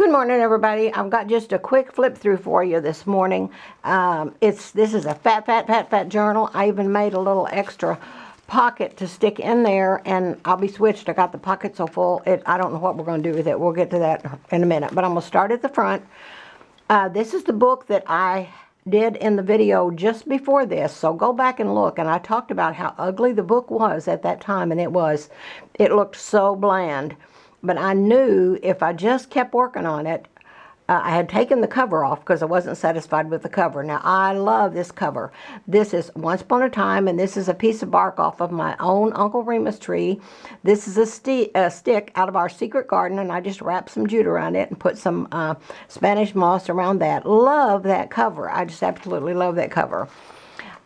Good morning, everybody. I've got just a quick flip through for you this morning. This is a fat journal. I even made a little extra pocket to stick in there, and I'll be switched. I got the pocket so full, I don't know what we're going to do with it. We'll get to that in a minute, but I'm going to start at the front. This is the book that I did in the video just before this, so go back and look. And I talked about how ugly the book was at that time, and it looked so bland. But I knew if I just kept working on it, I had taken the cover off because I wasn't satisfied with the cover. Now, I love this cover. This is Once Upon a Time, and this is a piece of bark off of my own Uncle Remus tree. This is a stick out of our secret garden, and I just wrapped some jute around it and put some Spanish moss around that. Love that cover. I just absolutely love that cover.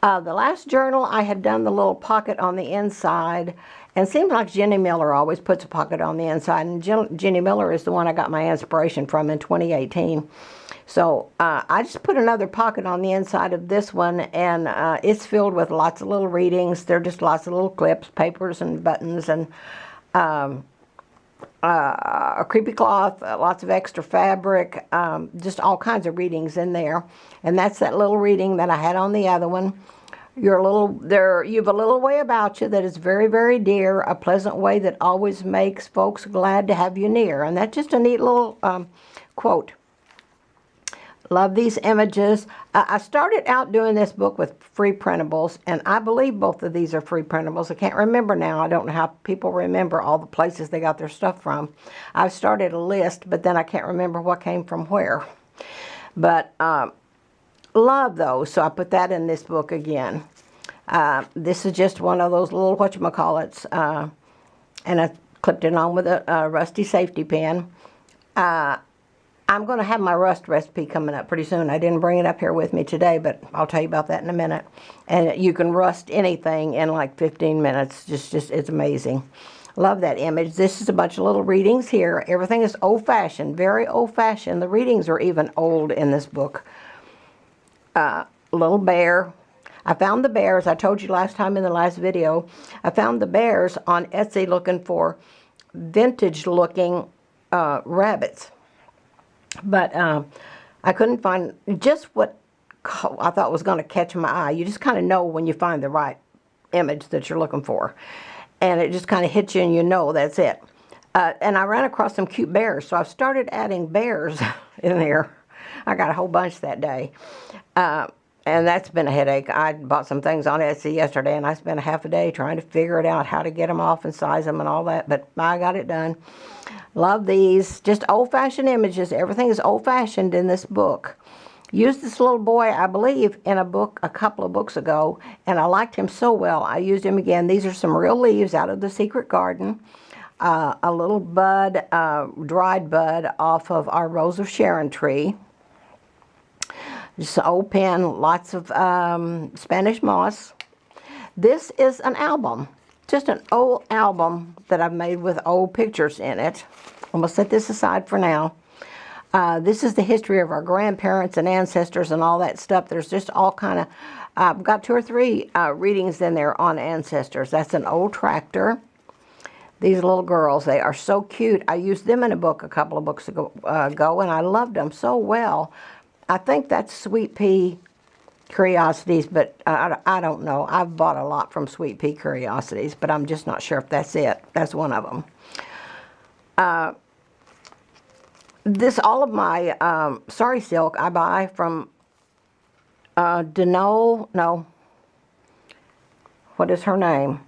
The last journal, I had done the little pocket on the inside. And it seems like Jenny Miller always puts a pocket on the inside. And Jenny Miller is the one I got my inspiration from in 2018. So I just put another pocket on the inside of this one. And it's filled with lots of little readings. They're just lots of little clips, papers, and buttons. And a creepy cloth, lots of extra fabric. Just all kinds of readings in there. And that's that little reading that I had on the other one. You've a little way about you that is very, very dear, a pleasant way that always makes folks glad to have you near. And that's just a neat little quote. Love these images. I started out doing this book with free printables, and I believe both of these are free printables. I can't remember now. I don't know how people remember all the places they got their stuff from. I've started a list, but then I can't remember what came from where. But love those, so I put that in this book again. This is just one of those little whatchamacallits, and I clipped it on with a rusty safety pin. I'm going to have my rust recipe coming up pretty soon. I didn't bring it up here with me today, but I'll tell you about that in a minute. And you can rust anything in like 15 minutes. It's amazing. Love that image. This is a bunch of little readings here. Everything is old-fashioned, very old-fashioned. The readings are even old in this book. Little bear. I found the bears. I told you last time in the last video. I found the bears on Etsy looking for vintage-looking rabbits. But I couldn't find just what I thought was going to catch my eye. You just kind of know when you find the right image that you're looking for. And it just kind of hits you and you know that's it. And I ran across some cute bears, so I've started adding bears in there. I got a whole bunch that day. And that's been a headache. I bought some things on Etsy yesterday, and I spent a half a day trying to figure it out, how to get them off and size them and all that, but I got it done. Love these. Just old-fashioned images. Everything is old-fashioned in this book. Used this little boy, I believe, in a book a couple of books ago, and I liked him so well, I used him again. These are some real leaves out of the secret garden. A little bud, dried bud off of our Rose of Sharon tree. Just an old pen, lots of Spanish moss. This is an album, just an old album that I've made with old pictures in it. I'm going to set this aside for now. This is the history of our grandparents and ancestors and all that stuff. There's just all kind of, I've got 2 or 3 readings in there on ancestors. That's an old tractor. These little girls, they are so cute. I used them in a book a couple of books ago, and I loved them so well. I think that's Sweet Pea Curiosities, but I don't know. I've bought a lot from Sweet Pea Curiosities, but I'm just not sure if that's it. That's one of them. All of my Sorry Silk I buy from what is her name?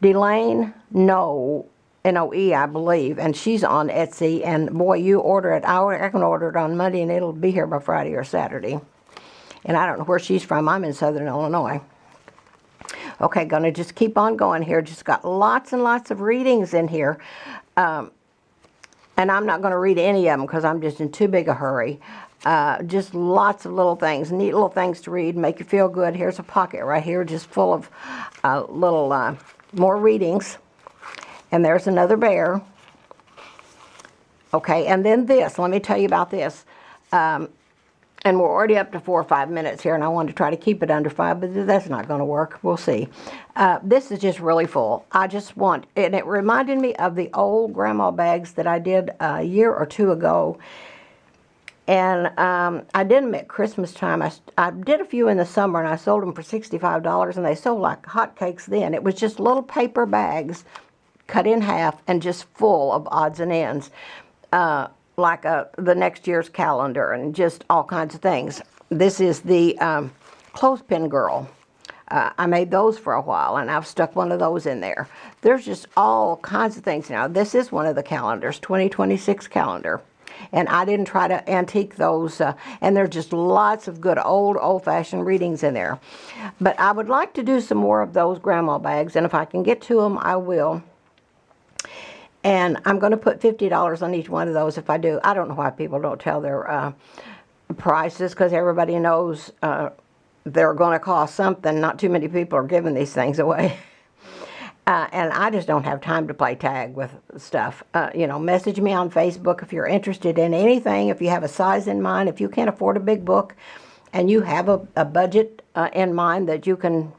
Delane Noe, I believe, and she's on Etsy, and boy, you order it. I can order it on Monday, and it'll be here by Friday or Saturday. And I don't know where she's from. I'm in Southern Illinois. Okay, gonna just keep on going here. Just got lots and lots of readings in here. And I'm not going to read any of them because I'm just in too big a hurry. Just lots of little things, neat little things to read, make you feel good. Here's a pocket right here just full of little more readings. And there's another bear. Okay, and then this. Let me tell you about this. And we're already up to 4 or 5 minutes here, and I wanted to try to keep it under 5, but that's not going to work. We'll see. This is just really full. I just want, and it reminded me of the old grandma bags that I did a year or two ago. And I did them at Christmas time. I did a few in the summer, and I sold them for $65, and they sold like hotcakes then. It was just little paper bags cut in half and just full of odds and ends. Like the next year's calendar and just all kinds of things. This is the clothespin girl. I made those for a while, and I've stuck one of those in there. There's just all kinds of things now. This is one of the calendars, 2026 calendar. And I didn't try to antique those, and there's just lots of good old-fashioned readings in there. But I would like to do some more of those grandma bags, and if I can get to them, I will. And I'm going to put $50 on each one of those if I do. I don't know why people don't tell their prices, because everybody knows they're going to cost something. Not too many people are giving these things away. And I just don't have time to play tag with stuff. You know, message me on Facebook if you're interested in anything, if you have a size in mind, if you can't afford a big book and you have a budget in mind that you can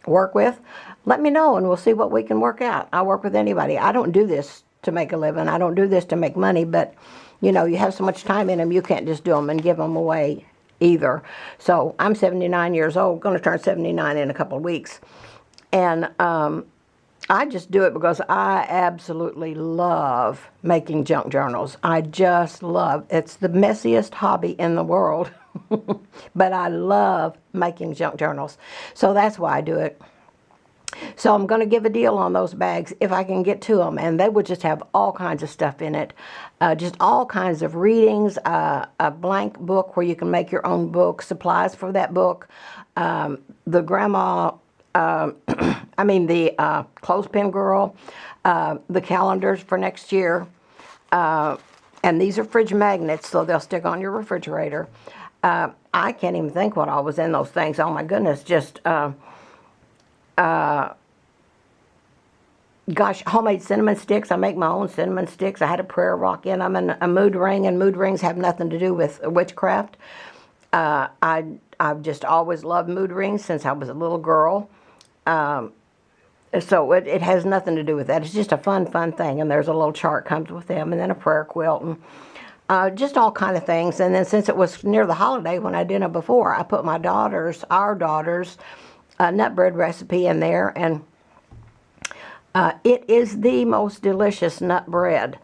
work with, let me know and we'll see what we can work out. I'll work with anybody. I don't do this to make a living. I don't do this to make money, but you know, you have so much time in them, you can't just do them and give them away either. So I'm 79 years old, going to turn 79 in a couple of weeks. And I just do it because I absolutely love making junk journals. I just love, it's the messiest hobby in the world, but I love making junk journals. So that's why I do it. So I'm going to give a deal on those bags if I can get to them, and they would just have all kinds of stuff in it, just all kinds of readings, a blank book where you can make your own book, supplies for that book, the grandma, the clothespin girl, the calendars for next year, and these are fridge magnets, so they'll stick on your refrigerator. I can't even think what all was in those things. Oh my goodness, just gosh, homemade cinnamon sticks. I make my own cinnamon sticks. I had a prayer rock in them and a mood ring, and mood rings have nothing to do with witchcraft. I've just always loved mood rings since I was a little girl. So it has nothing to do with that. It's just a fun thing, and there's a little chart comes with them, and then a prayer quilt, and just all kind of things. And then since it was near the holiday when I did it before, I put our daughter's nut bread recipe in there, and it is the most delicious nut bread.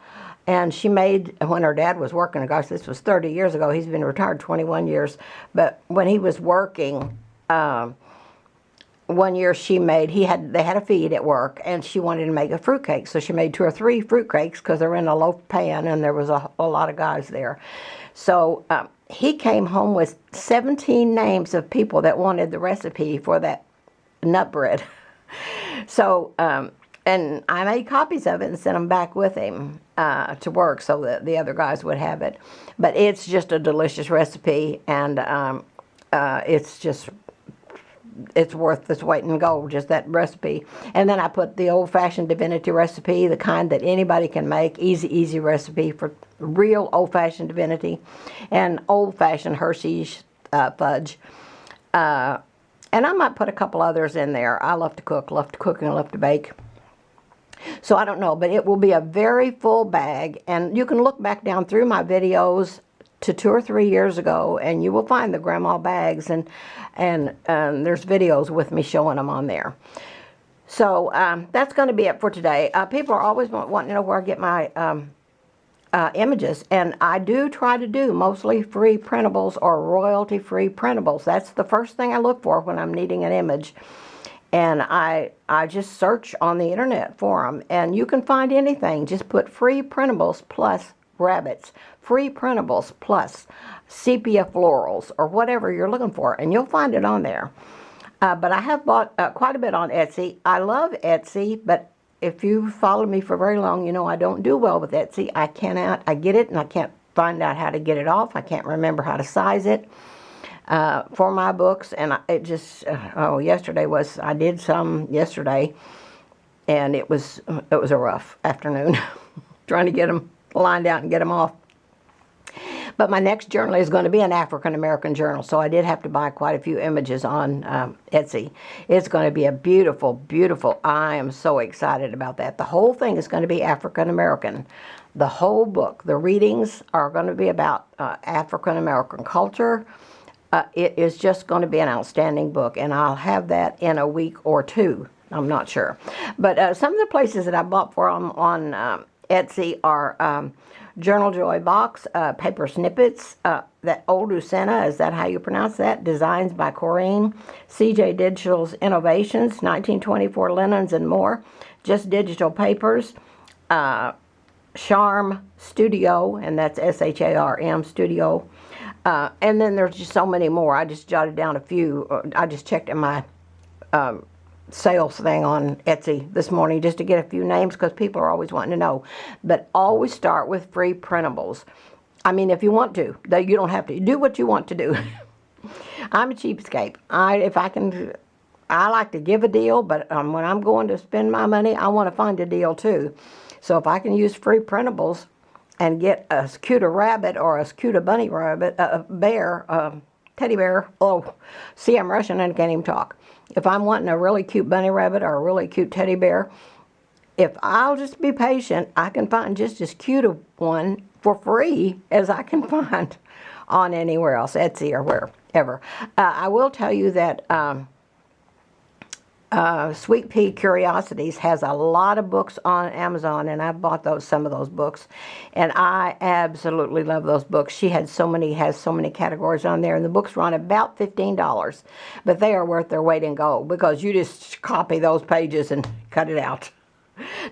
And she made, when her dad was working, gosh, this was 30 years ago. He's been retired 21 years. But when he was working, one year she made, they had a feed at work, and she wanted to make a fruitcake. So she made 2 or 3 fruitcakes because they're in a loaf pan, and there was a lot of guys there. So he came home with 17 names of people that wanted the recipe for that nut bread. So, and I made copies of it and sent them back with him to work so that the other guys would have it. But it's just a delicious recipe, and it's worth its weight in gold, just that recipe. And then I put the old-fashioned divinity recipe, the kind that anybody can make, easy recipe for real old-fashioned divinity, and old-fashioned Hershey's fudge. And I might put a couple others in there. I love to cook and love to bake. So I don't know, but it will be a very full bag, and you can look back down through my videos to 2 or 3 years ago, and you will find the grandma bags, and there's videos with me showing them on there. So that's going to be it for today. People are always wanting to know where I get my images, and I do try to do mostly free printables or royalty-free printables. That's the first thing I look for when I'm needing an image. And I just search on the internet for them, and you can find anything. Just put free printables plus rabbits, free printables plus sepia florals, or whatever you're looking for, and you'll find it on there. But I have bought quite a bit on Etsy. I love Etsy, but if you followed me for very long, you know I don't do well with Etsy. I get it, and I can't find out how to get it off. I can't remember how to size it for my books, and it just, I did some yesterday, and it was a rough afternoon trying to get them lined out and get them off. But my next journal is going to be an African American journal, so I did have to buy quite a few images on Etsy. It's going to be a beautiful, beautiful. I am so excited about that. The whole thing is going to be African American. The whole book, the readings are going to be about African American culture. It is just going to be an outstanding book, and I'll have that in a week or two. I'm not sure. But some of the places that I bought for on Etsy are Journal Joy Box, Paper Snippets, that Old Lucena, is that how you pronounce that? Designs by Corrine, CJ Digital's Innovations, 1924 Linens and More, Just Digital Papers, Charm Studio, and that's SHARM Studio. And then there's just so many more. I just jotted down a few. I just checked in my sales thing on Etsy this morning just to get a few names because people are always wanting to know. But always start with free printables. I mean, if you want to, though, you don't have to. Do what you want to do. I'm a cheapskate. I like to give a deal, but when I'm going to spend my money, I want to find a deal too. So if I can use free printables and get as cute a rabbit or as cute a bunny rabbit, bear, teddy bear. Oh, see, I'm Russian and can't even talk. If I'm wanting a really cute bunny rabbit or a really cute teddy bear, if I'll just be patient, I can find just as cute a one for free as I can find on anywhere else, Etsy or wherever. I will tell you that Sweet Pea Curiosities has a lot of books on Amazon, and I bought some of those books, and I absolutely love those books. She has so many categories on there, and the books run about $15, but they are worth their weight in gold because you just copy those pages and cut it out.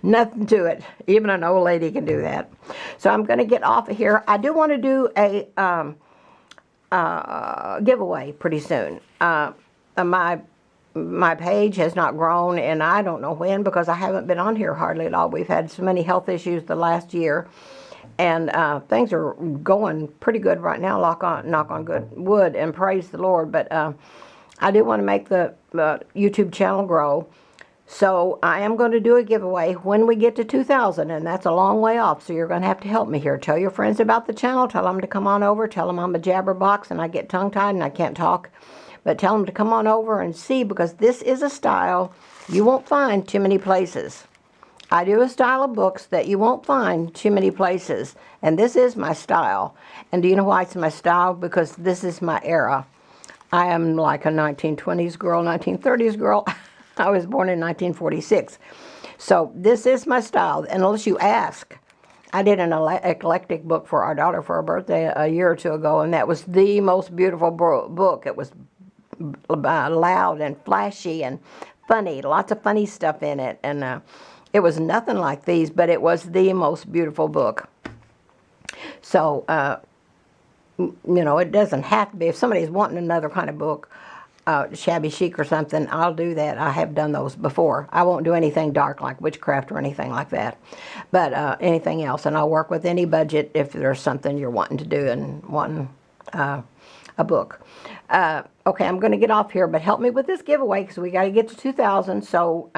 Nothing to it. Even an old lady can do that. So I'm going to get off of here. I do want to do a giveaway pretty soon. My page has not grown, and I don't know when because I haven't been on here hardly at all. We've had so many health issues the last year, and things are going pretty good right now, knock on good wood, and praise the Lord. But I do want to make the YouTube channel grow, so I am going to do a giveaway when we get to 2,000, and that's a long way off, so you're going to have to help me here. Tell your friends about the channel. Tell them to come on over. Tell them I'm a jabberbox and I get tongue-tied and I can't talk. But tell them to come on over and see, because this is a style you won't find too many places. I do a style of books that you won't find too many places, and this is my style. And do you know why it's my style? Because this is my era. I am like a 1920s girl, 1930s girl. I was born in 1946. So this is my style, unless you ask. I did an eclectic book for our daughter for her birthday a year or two ago, and that was the most beautiful book. It was loud and flashy and funny, lots of funny stuff in it, and it was nothing like these, but it was the most beautiful book. So it doesn't have to be. If somebody's wanting another kind of book, shabby chic or something, I'll do that. I have done those before. I won't do anything dark like witchcraft or anything like that, but anything else, and I'll work with any budget if there's something you're wanting to do and wanting a book. Okay, I'm going to get off here, but help me with this giveaway because we got to get to 2,000. So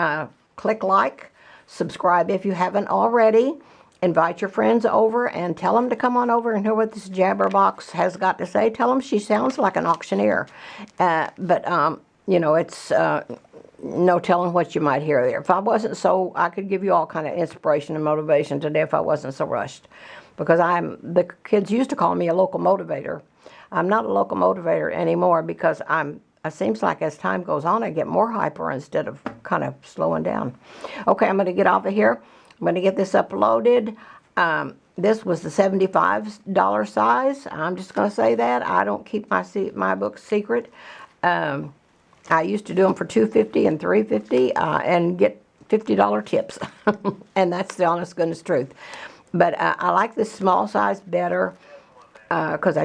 click like, subscribe if you haven't already, invite your friends over, and tell them to come on over and hear what this jabberbox has got to say. Tell them she sounds like an auctioneer, but it's no telling what you might hear there. If I wasn't so, I could give you all kind of inspiration and motivation today if I wasn't so rushed, because the kids used to call me a local motivator. I'm not a local motivator anymore because it seems like as time goes on, I get more hyper instead of kind of slowing down. Okay, I'm going to get off of here. I'm going to get this uploaded. This was the $75 size. I'm just going to say that. I don't keep my books secret. I used to do them for $2.50 and $3.50 and get $50 tips. And that's the honest goodness truth. But I like this small size better. Because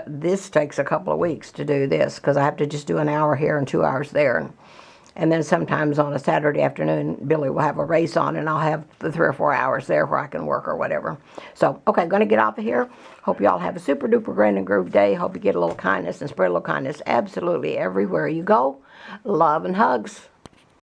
this takes a couple of weeks to do this, because I have to just do an hour here and 2 hours there. And then sometimes on a Saturday afternoon, Billy will have a race on, and I'll have the 3 or 4 hours there where I can work or whatever. So, okay, going to get off of here. Hope you all have a super duper grand and groove day. Hope you get a little kindness and spread a little kindness absolutely everywhere you go. Love and hugs.